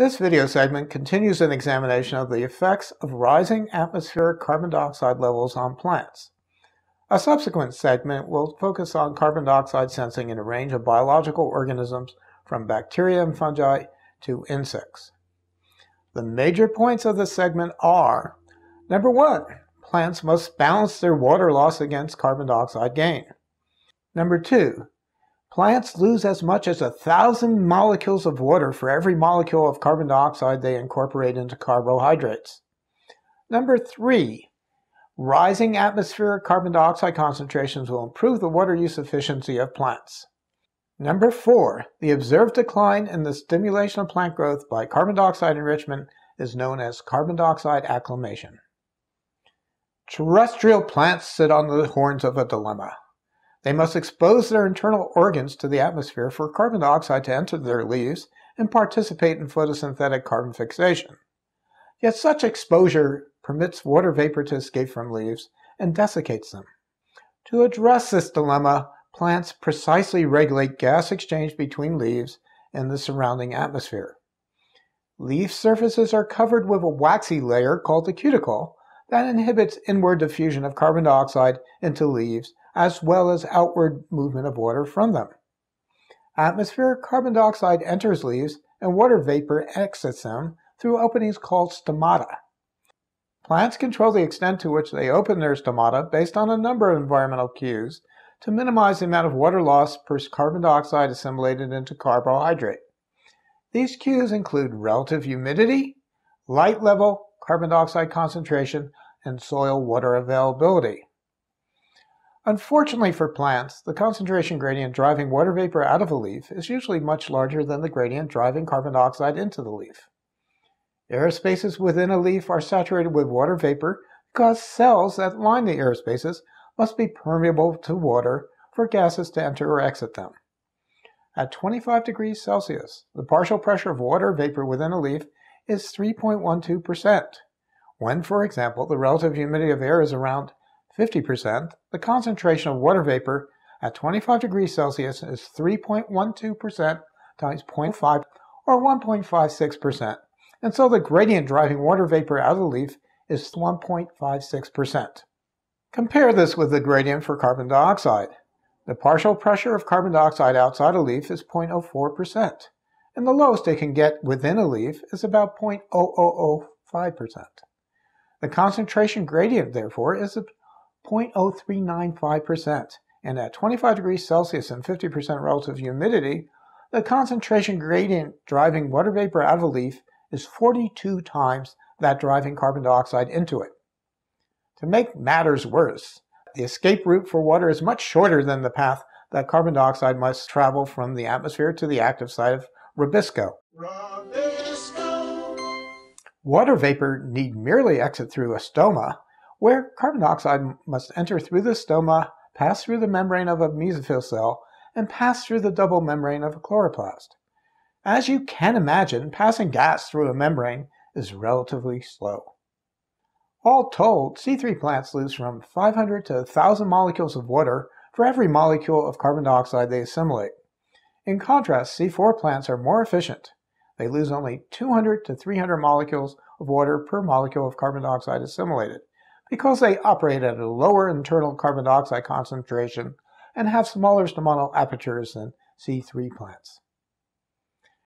This video segment continues an examination of the effects of rising atmospheric carbon dioxide levels on plants. A subsequent segment will focus on carbon dioxide sensing in a range of biological organisms from bacteria and fungi to insects. The major points of this segment are: number 1, plants must balance their water loss against carbon dioxide gain. Number 2, plants lose as much as 1,000 molecules of water for every molecule of carbon dioxide they incorporate into carbohydrates. Number 3, rising atmospheric carbon dioxide concentrations will improve the water use efficiency of plants. Number 4, the observed decline in the stimulation of plant growth by carbon dioxide enrichment is known as carbon dioxide acclimation. Terrestrial plants sit on the horns of a dilemma. They must expose their internal organs to the atmosphere for carbon dioxide to enter their leaves and participate in photosynthetic carbon fixation. Yet such exposure permits water vapor to escape from leaves and desiccates them. To address this dilemma, plants precisely regulate gas exchange between leaves and the surrounding atmosphere. Leaf surfaces are covered with a waxy layer called the cuticle that inhibits inward diffusion of carbon dioxide into leaves as well as outward movement of water from them. Atmospheric carbon dioxide enters leaves and water vapor exits them through openings called stomata. Plants control the extent to which they open their stomata based on a number of environmental cues to minimize the amount of water loss per carbon dioxide assimilated into carbohydrate. These cues include relative humidity, light level, carbon dioxide concentration, and soil water availability. Unfortunately for plants, the concentration gradient driving water vapor out of a leaf is usually much larger than the gradient driving carbon dioxide into the leaf. Air spaces within a leaf are saturated with water vapor because cells that line the air spaces must be permeable to water for gases to enter or exit them. At 25 degrees Celsius, the partial pressure of water vapor within a leaf is 3.12%. When, for example, the relative humidity of air is around 50%, the concentration of water vapor at 25 degrees Celsius is 3.12% times 0.5 or 1.56%, and so the gradient driving water vapor out of the leaf is 1.56%. Compare this with the gradient for carbon dioxide. The partial pressure of carbon dioxide outside a leaf is 0.04%, and the lowest it can get within a leaf is about 0.0005%. The concentration gradient, therefore, is 0.0395%, and at 25 degrees Celsius and 50% relative humidity, the concentration gradient driving water vapor out of a leaf is 42 times that driving carbon dioxide into it. To make matters worse, the escape route for water is much shorter than the path that carbon dioxide must travel from the atmosphere to the active site of rubisco. Water vapor need merely exit through a stoma, where carbon dioxide must enter through the stoma, pass through the membrane of a mesophyll cell, and pass through the double membrane of a chloroplast. As you can imagine, passing gas through a membrane is relatively slow. All told, C3 plants lose from 500 to 1,000 molecules of water for every molecule of carbon dioxide they assimilate. In contrast, C4 plants are more efficient. They lose only 200 to 300 molecules of water per molecule of carbon dioxide assimilated, because they operate at a lower internal carbon dioxide concentration and have smaller stomatal apertures than C3 plants.